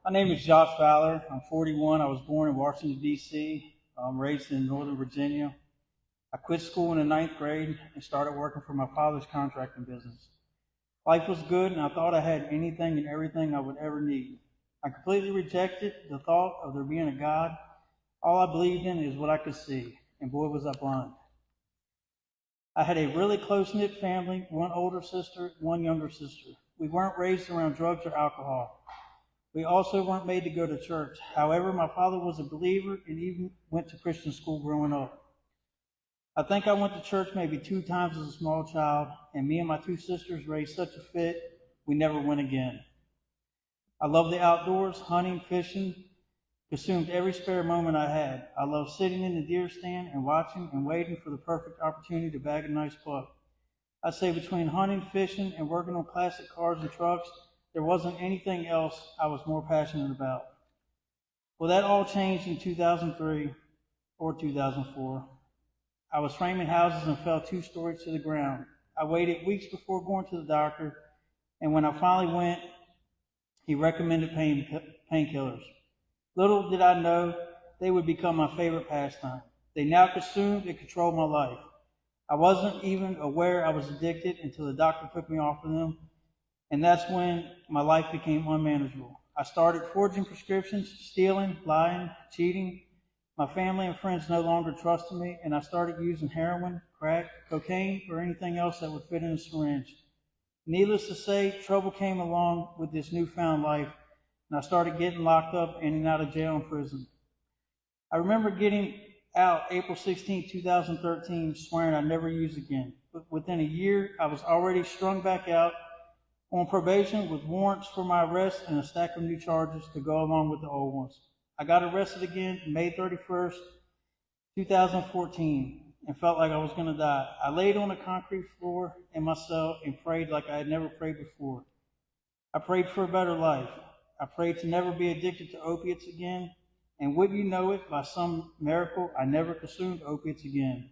My name is Josh Fowler. I'm 41. I was born in Washington, D.C. I'm raised in Northern Virginia. I quit school in the ninth grade and started working for my father's contracting business. Life was good, and I thought I had anything and everything I would ever need. I completely rejected the thought of there being a God. All I believed in is what I could see, and boy, was I blind. I had a really close-knit family, one older sister, one younger sister. We weren't raised around drugs or alcohol. We also weren't made to go to church. However, my father was a believer and even went to Christian school growing up. I think I went to church maybe 2 times as a small child, and me and my 2 sisters raised such a fit, we never went again. I loved the outdoors, hunting, fishing, consumed every spare moment I had. I loved sitting in the deer stand and watching and waiting for the perfect opportunity to bag a nice buck. I'd say between hunting, fishing, and working on classic cars and trucks, there wasn't anything else I was more passionate about. Well, that all changed in 2003 or 2004. I was framing houses and fell 2 stories to the ground. I waited weeks before going to the doctor, and when I finally went, he recommended painkillers. Little did I know they would become my favorite pastime. They now consumed and controlled my life. I wasn't even aware I was addicted until the doctor took me off of them, and that's when my life became unmanageable. I started forging prescriptions, stealing, lying, cheating. My family and friends no longer trusted me, and I started using heroin, crack, cocaine, or anything else that would fit in a syringe. Needless to say, trouble came along with this newfound life, and I started getting locked up in and out of jail and prison. I remember getting out April 16, 2013, swearing I'd never use again. But within a year, I was already strung back out on probation with warrants for my arrest and a stack of new charges to go along with the old ones. I got arrested again May 31st, 2014, and felt like I was going to die. I laid on a concrete floor in my cell and prayed like I had never prayed before. I prayed for a better life. I prayed to never be addicted to opiates again, and wouldn't you know it, by some miracle, I never consumed opiates again.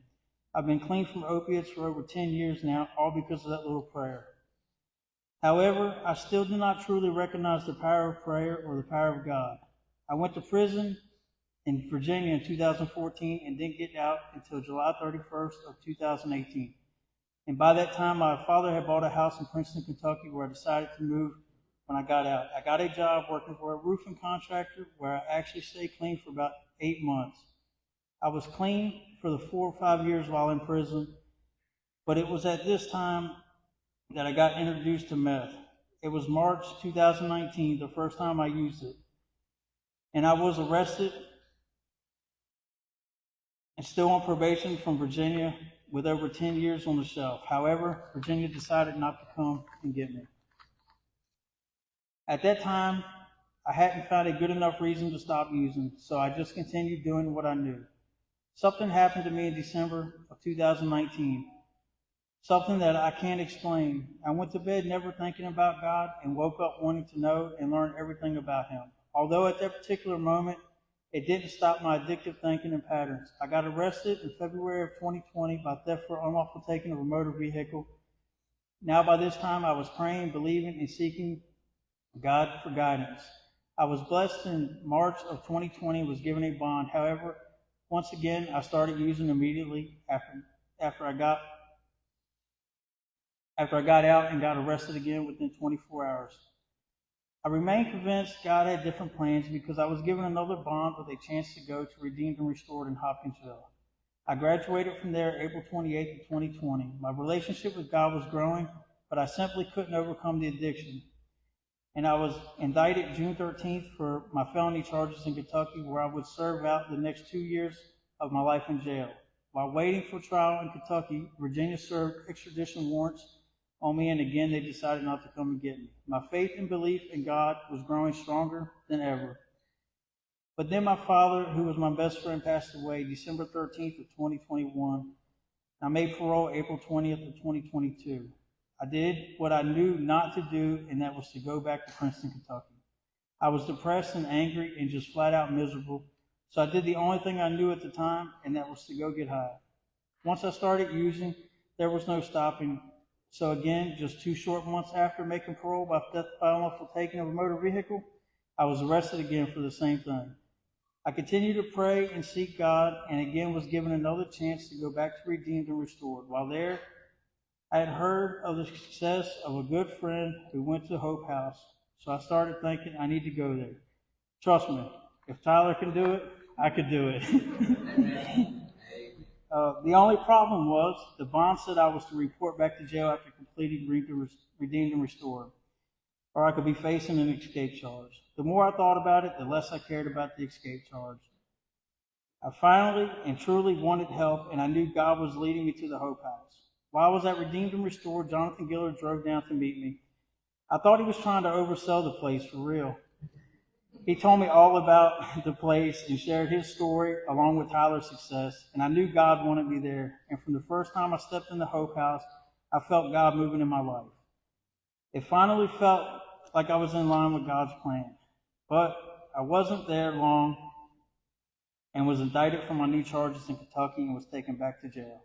I've been clean from opiates for over 10 years now, all because of that little prayer. However, I still do not truly recognize the power of prayer or the power of God. I went to prison in Virginia in 2014 and didn't get out until July 31st of 2018. And by that time, my father had bought a house in Princeton, Kentucky, where I decided to move when I got out. I got a job working for a roofing contractor where I actually stayed clean for about 8 months. I was clean for the 4 or 5 years while in prison, but it was at this time that I got introduced to meth. It was March 2019, the first time I used it. And I was arrested and still on probation from Virginia with over 10 years on the shelf. However, Virginia decided not to come and get me. At that time, I hadn't found a good enough reason to stop using, so I just continued doing what I knew. Something happened to me in December of 2019. Something that I can't explain. I went to bed never thinking about God and woke up wanting to know and learn everything about Him. Although at that particular moment, it didn't stop my addictive thinking and patterns. I got arrested in February of 2020 by theft for unlawful taking of a motor vehicle. Now by this time, I was praying, believing, and seeking God for guidance. I was blessed in March of 2020 and was given a bond. However, once again, I started using immediately after I got out and got arrested again within 24 hours. I remained convinced God had different plans because I was given another bond with a chance to go to Redeemed and Restored in Hopkinsville. I graduated from there April 28th of 2020. My relationship with God was growing, but I simply couldn't overcome the addiction. And I was indicted June 13th for my felony charges in Kentucky, where I would serve out the next 2 years of my life in jail. While waiting for trial in Kentucky, Virginia served extradition warrants on me, and again they decided not to come and get me. My faith and belief in God was growing stronger than ever. But then my father, who was my best friend, passed away December 13th of 2021. I made parole April 20th of 2022. I did what I knew not to do, and that was to go back to Princeton, Kentucky. I was depressed and angry and just flat out miserable, so I did the only thing I knew at the time, and that was to go get high. Once I started using, there was no stopping. So again, just 2 short months after making parole by theft by unlawful taking of a motor vehicle, I was arrested again for the same thing. I continued to pray and seek God, and again was given another chance to go back to Redeemed and Restored. While there, I had heard of the success of a good friend who went to Hope House, so I started thinking I need to go there. Trust me, if Tyler can do it, I could do it. The only problem was the bond said I was to report back to jail after completing Redeemed and Restored, or I could be facing an escape charge. The more I thought about it, the less I cared about the escape charge. I finally and truly wanted help, and I knew God was leading me to the Hope House. While I was at Redeemed and Restored, Jonathan Gillard drove down to meet me. I thought he was trying to oversell the place for real. He told me all about the place and shared his story along with Tyler's success, and I knew God wanted me there. And from the first time I stepped in the Hope House, I felt God moving in my life. It finally felt like I was in line with God's plan. But I wasn't there long and was indicted for my new charges in Kentucky and was taken back to jail.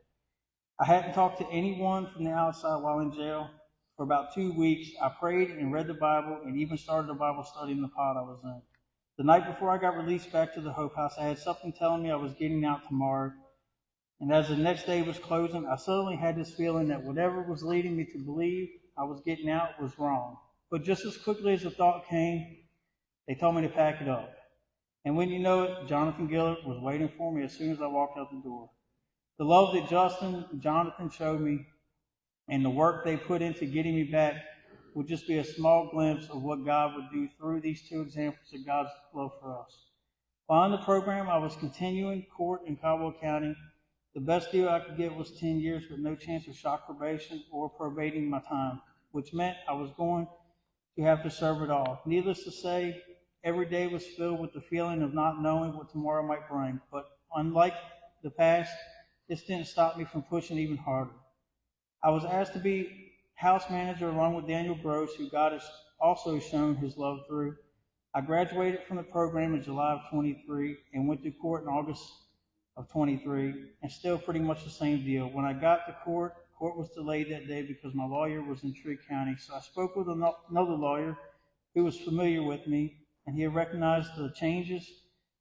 I hadn't talked to anyone from the outside while in jail. For about 2 weeks, I prayed and read the Bible and even started a Bible study in the pod I was in. The night before I got released back to the Hope House, I had something telling me I was getting out tomorrow. And as the next day was closing, I suddenly had this feeling that whatever was leading me to believe I was getting out was wrong. But just as quickly as the thought came, they told me to pack it up. And when you know it, Jonathan Gillard was waiting for me as soon as I walked out the door. The love that Justin and Jonathan showed me and the work they put into getting me back would just be a small glimpse of what God would do through these two examples of God's love for us. While in the program, I was continuing court in Caldwell County. The best deal I could get was 10 years with no chance of shock probation or probating my time, which meant I was going to have to serve it all. Needless to say, every day was filled with the feeling of not knowing what tomorrow might bring. But unlike the past, this didn't stop me from pushing even harder. I was asked to be house manager along with Daniel Gross, who God has also shown his love through. I graduated from the program in July of 23 and went to court in August of 23, and still pretty much the same deal. When I got to court was delayed that day because my lawyer was in Trigg County. So I spoke with another lawyer who was familiar with me, and he had recognized the changes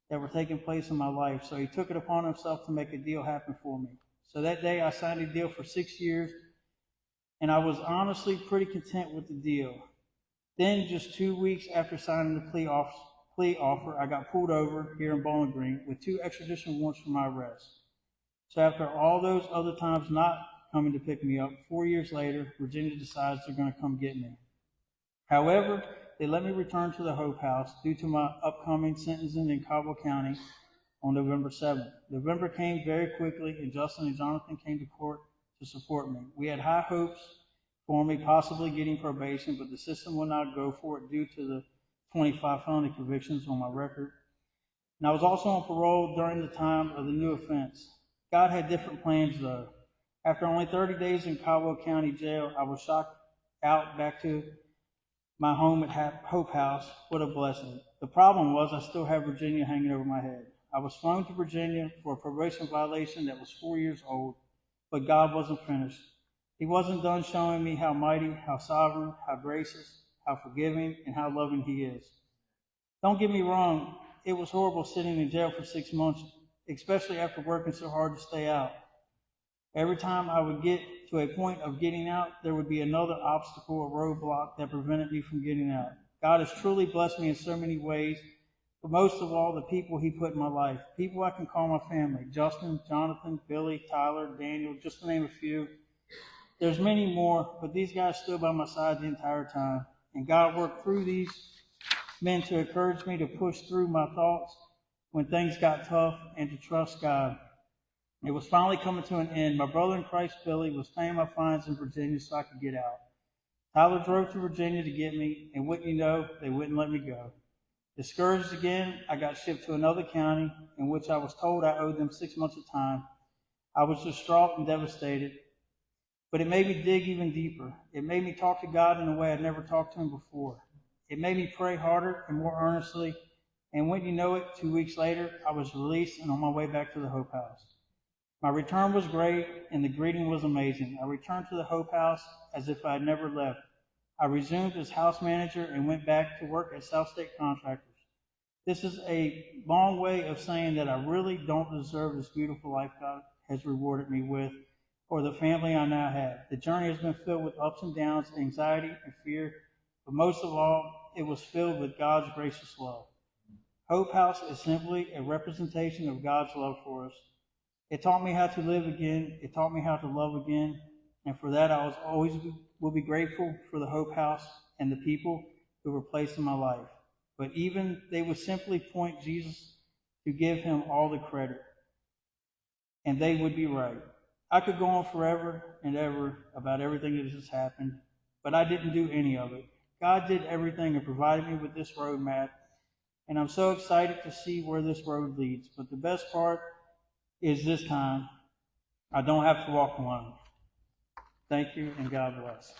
that were taking place in my life. So he took it upon himself to make a deal happen for me. So that day I signed a deal for 6 years, and I was honestly pretty content with the deal. Then just 2 weeks after signing the plea offer, I got pulled over here in Bowling Green with 2 extradition warrants for my arrest. So after all those other times not coming to pick me up, 4 years later, Virginia decides they're going to come get me. However, they let me return to the Hope House due to my upcoming sentencing in Caldwell County on November 7th. November came very quickly, and Justin and Jonathan came to court to support me. We had high hopes for me possibly getting probation, but the system would not go for it due to the 25 felony convictions on my record. And I was also on parole during the time of the new offense. God had different plans, though. After only 30 days in Caldwell County Jail, I was shocked out back to my home at Hope House. What a blessing. The problem was I still had Virginia hanging over my head. I was flown to Virginia for a probation violation that was 4 years old, but God wasn't finished. He wasn't done showing me how mighty, how sovereign, how gracious, how forgiving, and how loving He is. Don't get me wrong, it was horrible sitting in jail for 6 months, especially after working so hard to stay out. Every time I would get to a point of getting out, there would be another obstacle or roadblock that prevented me from getting out. God has truly blessed me in so many ways, but most of all, the people He put in my life. People I can call my family: Justin, Jonathan, Billy, Tyler, Daniel, just to name a few. There's many more, but these guys stood by my side the entire time. And God worked through these men to encourage me to push through my thoughts when things got tough and to trust God. It was finally coming to an end. My brother in Christ, Billy, was paying my fines in Virginia so I could get out. Tyler drove to Virginia to get me, and wouldn't you know, they wouldn't let me go. Discouraged again, I got shipped to another county in which I was told I owed them 6 months of time. I was distraught and devastated, but it made me dig even deeper. It made me talk to God in a way I'd never talked to Him before. It made me pray harder and more earnestly, and when you know it, 2 weeks later, I was released and on my way back to the Hope House. My return was great, and the greeting was amazing. I returned to the Hope House as if I had never left. I resumed as house manager and went back to work at South State Contractors. This is a long way of saying that I really don't deserve this beautiful life God has rewarded me with, or the family I now have. The journey has been filled with ups and downs, anxiety and fear, but most of all, it was filled with God's gracious love. Hope House is simply a representation of God's love for us. It taught me how to live again. It taught me how to love again. And for that, I will be grateful for the Hope House and the people who were placed in my life. But even they would simply point Jesus to give him all the credit. And they would be right. I could go on forever and ever about everything that has happened, but I didn't do any of it. God did everything and provided me with this roadmap. And I'm so excited to see where this road leads. But the best part is this time, I don't have to walk alone. Thank you, and God bless.